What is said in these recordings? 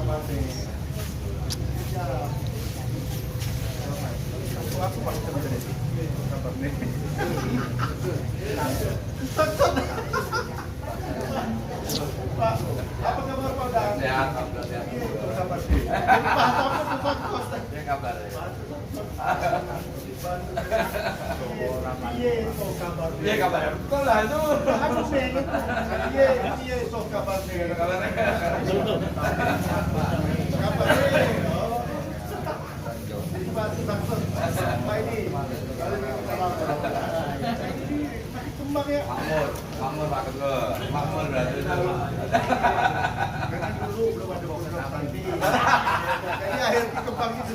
Apa kabar Pak Dan? Sehat, alhamdulillah. Ya kabar. Iya kabar. Betul lah itu. Iya so kabar. Makmur Pak Ketua. Makmur berarti. Karena dulu belum ada program TV. Kayaknya akhir kembang itu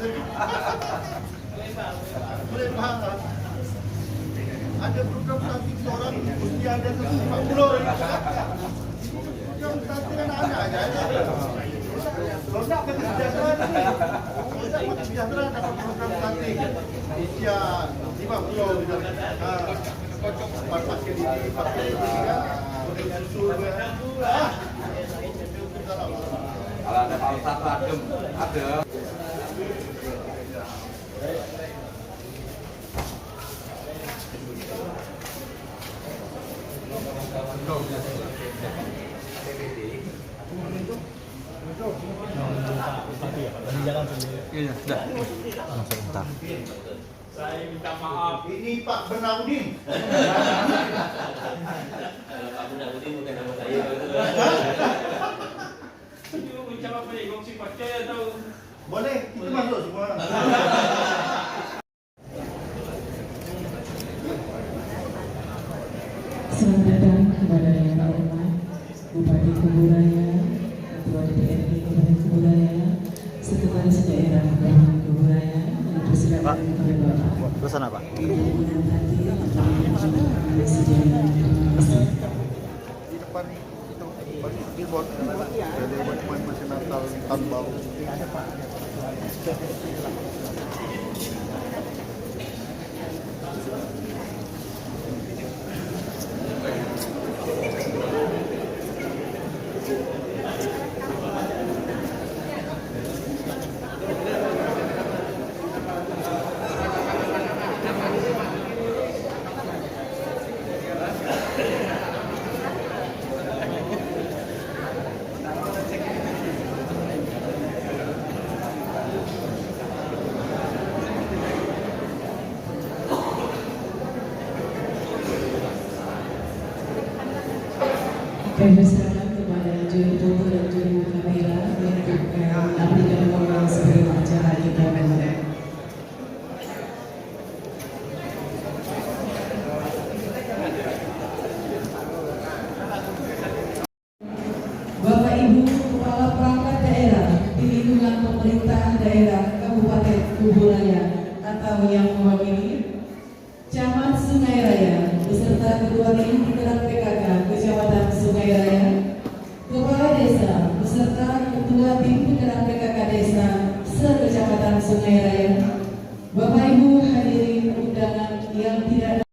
boleh paham kan? Ada program cantik seorang usia ada 50 program cantik anak-anak aja. Rosak kesejahteraan ini. Rosak kesejahteraan dapat program cantik usia 50 gitu. Pakai di pakai kan dengan susu. Kalau ada Pak Ustadz Adem, ada. Iya, sudah. Sebentar. Saya minta maaf. Ini Pak Bernaudin. Pak Bernaudin bukan nama saya. Bicara apa ya? Gongsi pakai atau? Boleh, itu masuk semua. Selamat datang kepada yang terhormat Bupati Kuburaya, Ketua DPRD Kabupaten Kuburaya, Sekretaris Daerah Kabupaten Kuburaya, dan persilakan kepada Bapak. Pesan apa? Presiden. Di depan itu billboard dari masih Natal tahun baru. Kami berserahkan kepada juri foto dan juri kamera untuk memberikan momen sebelum acara kita mulai. Bapak Ibu Kepala Perangkat Daerah di lingkungan pemerintahan daerah Kabupaten Kuburaya atau yang mewakili Camat Sungai Raya beserta Ketua Tim Penggerak PKK Kecamatan Sungai Raya, Kepala Desa beserta Ketua Tim Penggerak PKK Desa se-Kecamatan Sungai Raya, Bapak Ibu hadirin undangan yang tidak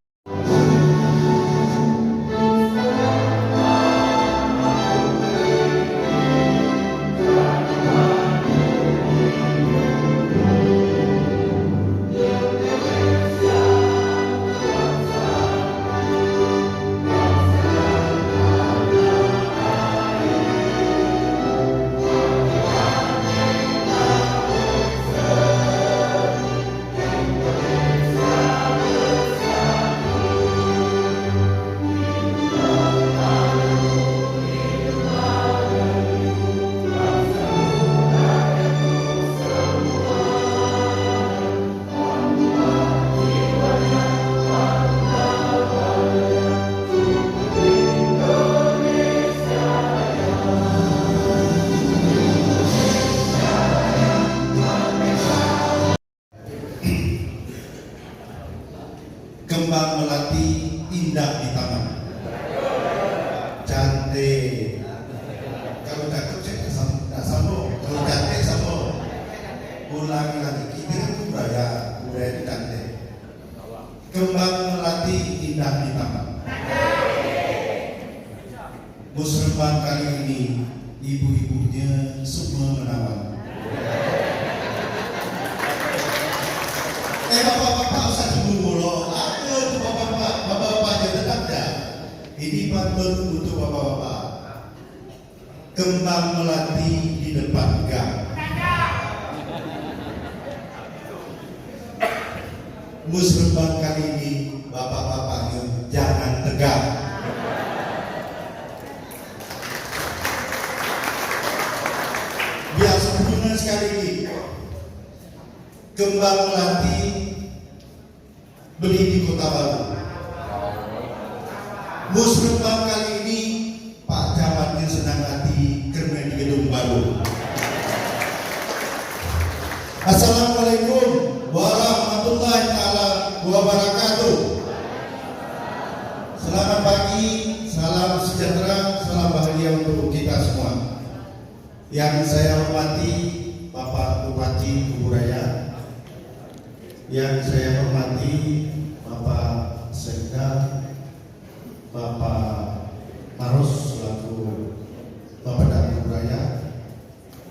punya semua menawan. Bapak-bapak usah tunggu mulu. Ada tuh bapak-bapak aja tetap dah. Ini pantun untuk bapak-bapak. Kembang melati di depan gang. Musrembang kali ini bapak-bapaknya jangan tegang. Biar sempurna sekali ini. Kembang melati beli di Kota Baru. Musrembang kali ini Pak Camatnya senang hati karena di Gedung Baru. Assalamualaikum warahmatullahi taala wabarakatuh. Selamat pagi, salam sejahtera, salam bahagia untuk kita semua. Yang saya hormati Bapak Bupati Kuburaya, yang saya hormati Bapak Sekda, Bapak Maros selaku Bapak dan Kuburaya,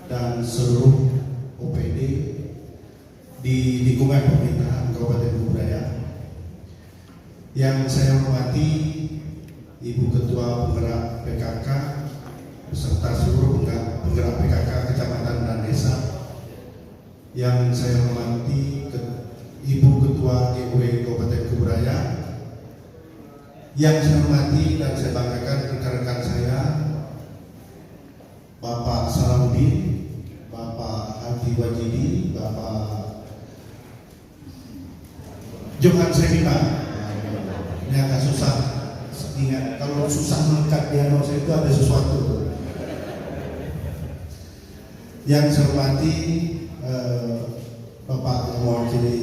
dan seluruh OPD di lingkungan pemerintahan Kabupaten Kuburaya. Yang saya hormati Ibu Ketua Penggerak PKK beserta seluruh penggerak PKK kecamatan dan desa. Yang saya hormati Ibu Ketua GW Kabupaten Kuburaya. Yang saya hormati dan saya banggakan rekan-rekan saya, Bapak Salahuddin, Bapak Haji Wajidi, Bapak Johan Seminar. Ini agak susah. Ingat, kalau susah mengangkat diagnosa itu ada sesuatu. Yang saya hormati Bapak yang mewakili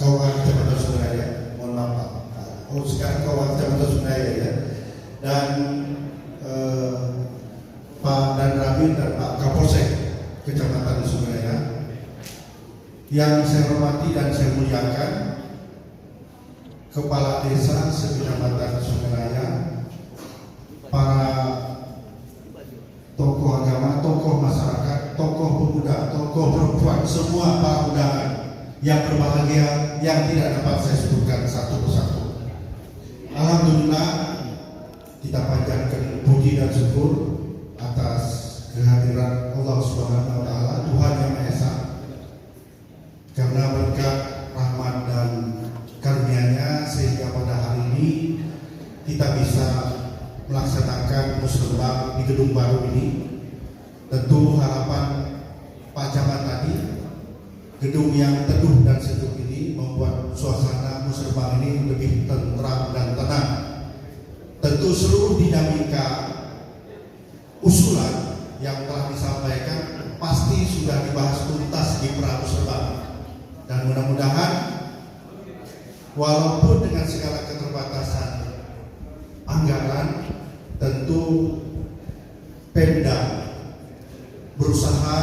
Kawan Kecamatan Sungai, mohon maaf Pak. Oh sekarang Kawan Kecamatan Sungai ya. Dan Pak Dan Rabin dan Pak Kapolsek Kecamatan Sungai. Yang saya hormati dan saya muliakan Kepala Desa Sekecamatan Sungai Raya, para tokoh agama, tokoh masyarakat, tokoh pemuda, tokoh perempuan, semua para undangan yang berbahagia yang tidak dapat saya sebutkan satu persatu. Alhamdulillah kita panjatkan puji dan syukur atas kehadiran Allah Subhanahu wa taala, Tuhan yang Maha Esa. Karena berkat rahmat dan karunia-Nya sehingga pada hari ini kita bisa melaksanakan musrembang di Gedung Baru ini. Tentu harapan Pak Camat tadi, gedung yang teduh dan sejuk ini membuat suasana musrembang ini lebih tentram dan tenang. Tentu seluruh dinamika usulan yang telah disampaikan pasti sudah dibahas tuntas di pra-musrembang. Dan mudah-mudahan walaupun dengan segala keterbatasan anggaran, tentu Pemda berusaha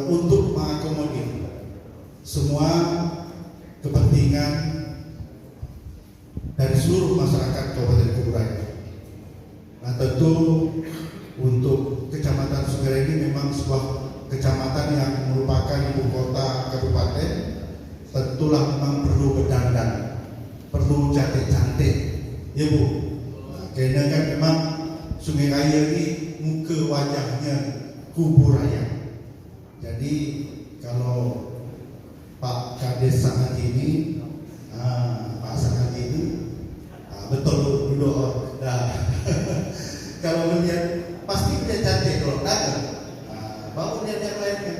untuk mengakomodir semua kepentingan dari seluruh masyarakat Kabupaten Kuburaya. Nah tentu untuk Kecamatan Sungai ini memang sebuah kecamatan yang merupakan ibu kota kabupaten, tentulah memang perlu berdandan, perlu cantik-cantik, ya Bu. Nah, karena kan memang Sungai Raya ini muka wajahnya Kuburaya. Jadi kalau Pak Kades sangat ini, Pak sangat ini, betul duduk. Nah, kalau melihat pasti dia cantik kalau datang. Baru lihat yang lainnya.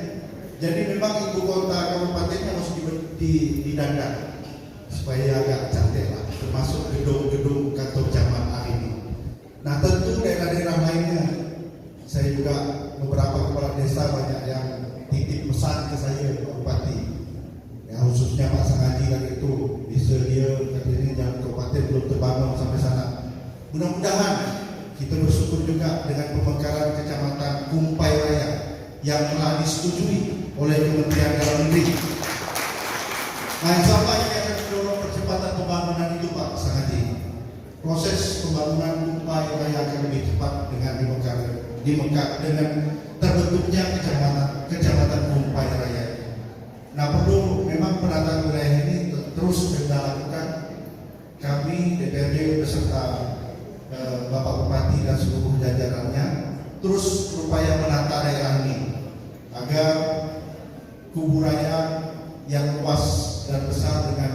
Jadi memang ibu kota kabupatennya harus didandan supaya agak cantik lah, termasuk gedung-gedung kantor camat hari ini. Nah tentu daerah-daerah lainnya, saya juga beberapa kepala desa banyak yang titip pesan ke saya Pak Bupati, ya khususnya Pak Sangaji kan itu bisa dia katanya jangan kabupaten belum terbangun sampai sana. Mudah-mudahan kita bersyukur juga dengan pemekaran kecamatan Kumpai Raya yang telah disetujui oleh Kementerian Dalam Negeri. Nah, insya Allah ini akan mendorong percepatan pembangunan itu Pak Sangaji. Proses pembangunan merayakan lebih cepat dengan dengan terbentuknya kecamatan Kumpai Raya. Nah, perlu memang penataan wilayah ini terus kita lakukan. Kami DPRD beserta Bapak Bupati dan seluruh jajarannya terus berupaya menata daerah ini agar Kubu Raya yang luas dan besar dengan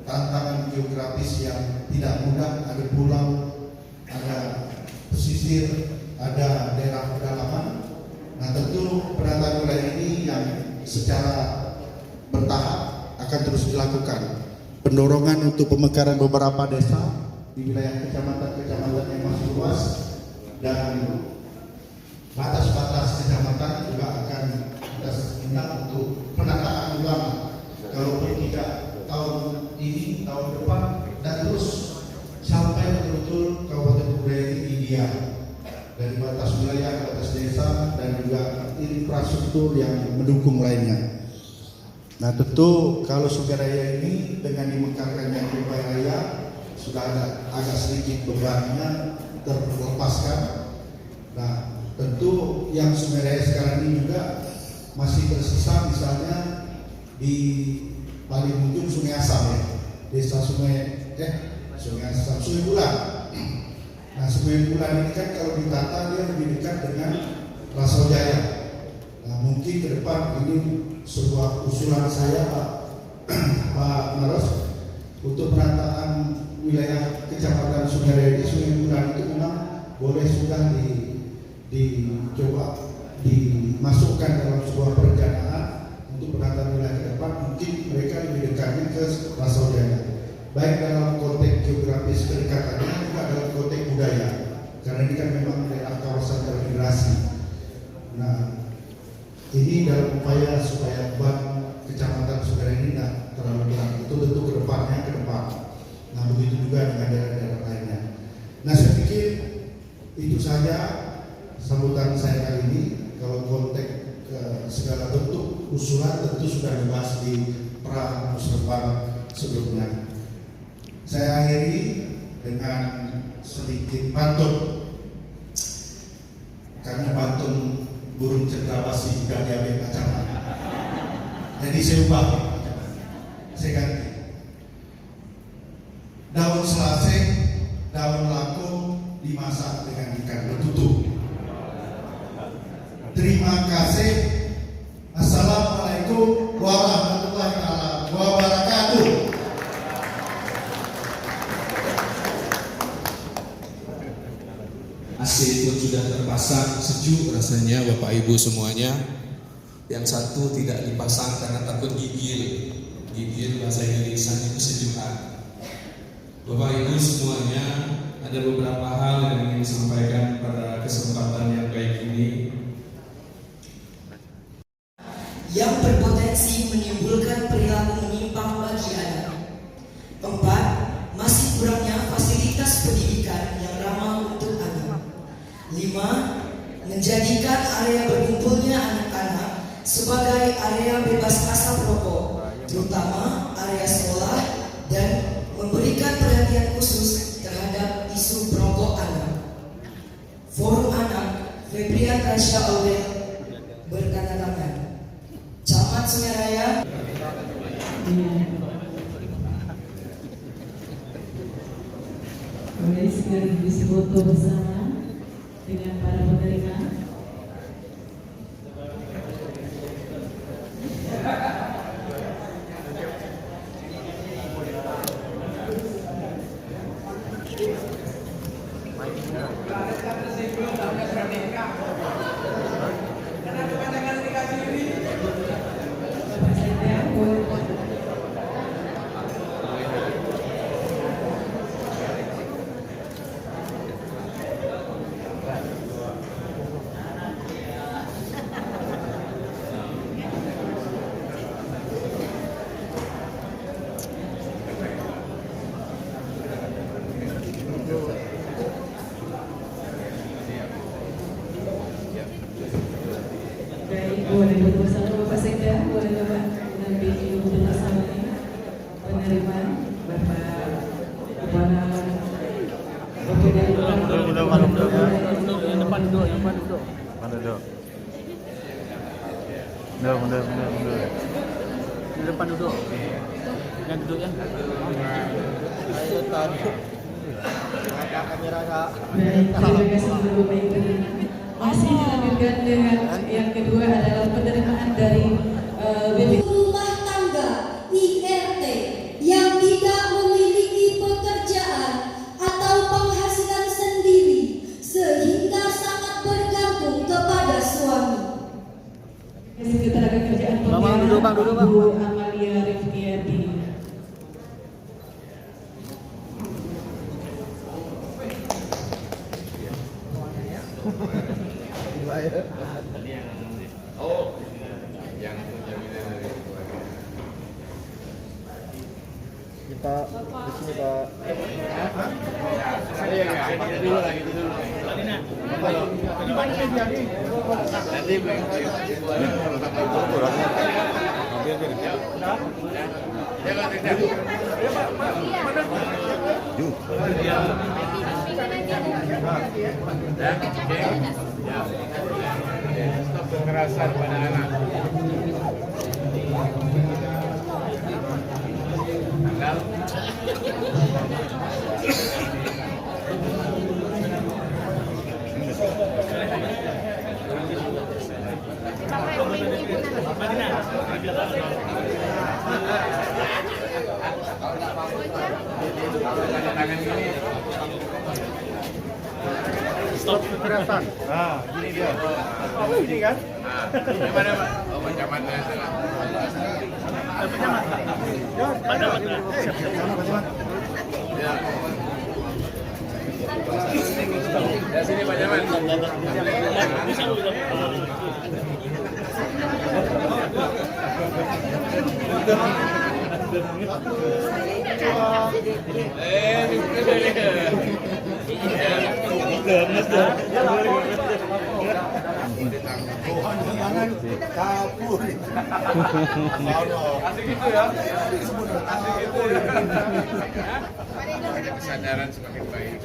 tantangan geografis yang tidak mudah, ada pulau, ada pesisir, ada daerah pedalaman. Nah, tentu penataan wilayah ini yang secara bertahap akan terus dilakukan. Pendorongan untuk pemekaran beberapa desa di wilayah kecamatan-kecamatan yang masih luas dan batas-batas kecamatan juga akan kita minta untuk penataan ulang. Kalau tidak tahun ini, tahun depan, dan terus sampai betul-betul Kabupaten Kuburaya ini ideal dari batas wilayah, batas desa, dan juga infrastruktur yang mendukung lainnya. Nah, tentu kalau Sungai Raya ini dengan dimekarkannya Kumpai Raya sudah agak sedikit bebannya terlepaskan. Nah, tentu yang Sungai Raya sekarang ini juga masih tersisa, misalnya di paling ujung Sungai Asam ya, desa Sungai Asam, Sungai Bulan. Nah, Sungai Bulan ini kan kalau ditata dia lebih dekat dengan Raso Jaya. Nah, mungkin ke depan ini sebuah usulan saya Pak Maros untuk penataan wilayah kecamatan Sungai Raya di Sungai Bulan itu memang boleh sudah dicoba dimasukkan dalam sebuah perencanaan untuk penataan wilayah ke depan. Mungkin mereka lebih dekatnya ke Raso Jaya, baik dalam konteks geografis kedekatannya juga dalam konteks budaya, karena ini kan memang daerah kawasan terintegrasi. Nah, ini dalam upaya supaya beban kecamatan Sungai ini tidak terlalu berat. Itu tentu ke depan. Nah, begitu juga dengan daerah-daerah lainnya. Nah, saya pikir itu saja sambutan saya kali ini. Kalau konteks segala bentuk usulan tentu sudah dibahas di pra-musyawarah sebelumnya. Saya akhiri dengan sedikit pantun, karena pantun burung cendrawasih juga diambil kacamata. Jadi saya ubah, saya ganti. Daun selasih, daun lakung dimasak dengan ikan betutu. Terima kasih. Assalamualaikum warahmatullahi wabarakatuh. AC pun sudah terpasang, sejuk rasanya Bapak Ibu semuanya. Yang satu tidak dipasang karena takut gigil. Gigil bahasa Indonesia itu sejukan. Bapak Ibu semuanya, ada beberapa hal yang ingin disampaikan pada kesempatan yang baik ini, yang berpotensi menimbulkan perilaku menyimpang bagi anak. 4. Masih kurangnya fasilitas pendidikan yang ramah untuk anak. 5. Menjadikan area berkumpulnya anak-anak sebagai area bebas asap rokok, terutama area sekolah, dan memberikan perhatian khusus terhadap isu perokok anak. Forum Anak Febrian Rasya Awel bertanda tangan. Camat Sungai Raya. Boleh sekaligus foto bersama dengan para penerima. Boleh bersama Bapak Sekda, boleh Bapak nanti duduk bersama ini penerima Bapak Kepala Oke dari Mana duduk? Mundur. Di depan duduk. Yang duduk ya. Ayo tadi. Ada kamera kak. Terima kasih dulu Bapak Ibu. Masih dilanjutkan dengan yang kedua adalah penerimaan dari rumah tangga IRT yang tidak memiliki pekerjaan atau penghasilan sendiri sehingga sangat bergantung kepada suami. Ketenagakerjaan Duduk, Bang. Bu Amalia Rifkiati. Oh, yang jaminan dari keluarga. Kita di sini Pak. Stop kekerasan pada anak. Tanggal tangan gini. Stop kekerasan. Nah, gini dia. Ini kan? Yang mana Pak? Oh, Pacaman ya salah. Ya. Ya sini Pak Jaman. Kabur. Asik gitu ya. Asik gitu ya. Ada kesadaran semakin baik.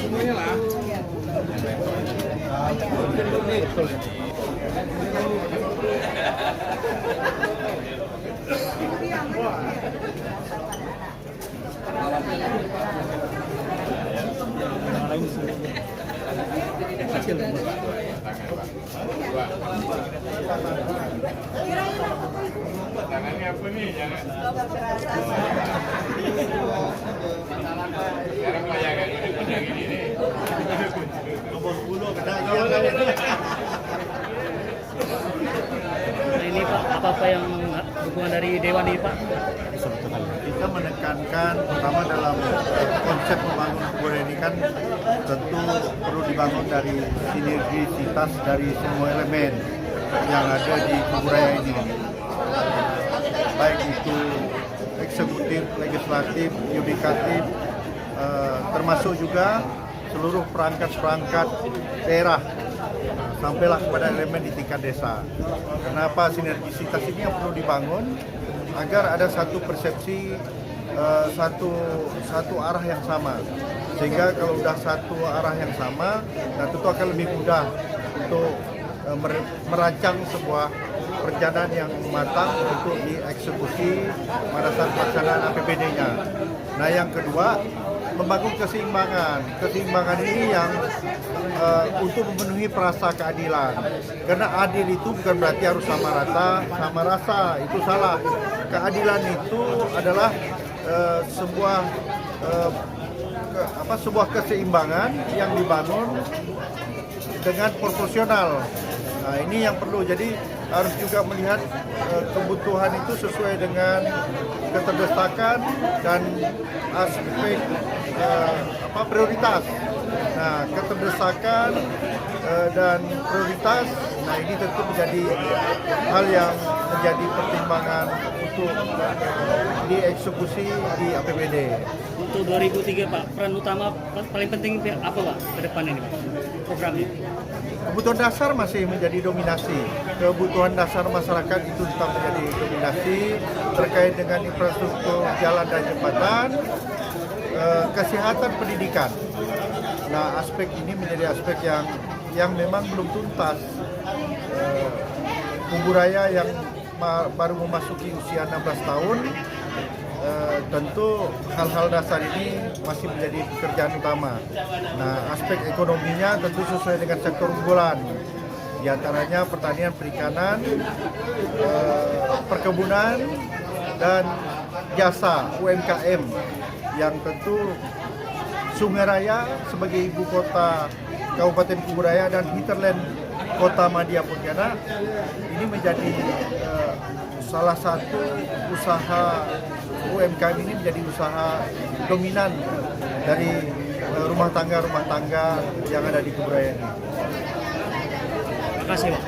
Semuanya lah. Tangannya apa nih? Jangan. Sekarang layangan udah gini nih. Nomor 10 kejadian. Ini Pak, apa yang dukungan dari Dewan ini Pak? Kita menekankan pertama dalam konsep membangun kubur ini kan tentu perlu dibangun dari sinergisitas dari semua elemen yang ada di kuburaya ini, baik itu eksekutif, legislatif, yudikatif, termasuk juga seluruh perangkat-perangkat daerah sampailah kepada elemen di tingkat desa. Kenapa sinergisitas ini yang perlu dibangun agar ada satu persepsi, satu arah yang sama, sehingga kalau sudah satu arah yang sama, nah tentu akan lebih mudah untuk merancang sebuah perencanaan yang matang untuk dieksekusi pada saat pelaksanaan APBD-nya. Nah yang kedua, membangun keseimbangan. Keseimbangan ini yang untuk memenuhi perasa keadilan. Karena adil itu bukan berarti harus sama rata, sama rasa. Itu salah. Keadilan itu adalah sebuah keseimbangan yang dibangun dengan proporsional. Nah ini yang perlu. Jadi harus juga melihat kebutuhan itu sesuai dengan keterdesakan dan aspek prioritas. Nah keterdesakan dan prioritas, nah ini tentu menjadi hal yang menjadi pertimbangan untuk dieksekusi di APBD. Untuk 2003 Pak, peran utama paling penting apa Pak ke depan ini Pak, programnya? kebutuhan dasar masih menjadi dominasi. Kebutuhan dasar masyarakat itu tetap menjadi dominasi terkait dengan infrastruktur jalan dan jembatan, kesehatan, pendidikan. Nah, aspek ini menjadi aspek yang memang belum tuntas. Kuburaya yang baru memasuki usia 16 tahun, tentu hal-hal dasar ini masih menjadi pekerjaan utama. Nah, aspek ekonominya tentu sesuai dengan sektor unggulan, di antaranya pertanian, perikanan, perkebunan, dan jasa UMKM yang tentu Sungai Raya sebagai ibu kota Kabupaten Kuburaya dan hinterland Kota Madya Pontianak ini menjadi salah satu usaha UMKM ini menjadi usaha dominan dari rumah tangga yang ada di Kuburaya ini. Terima kasih, Pak.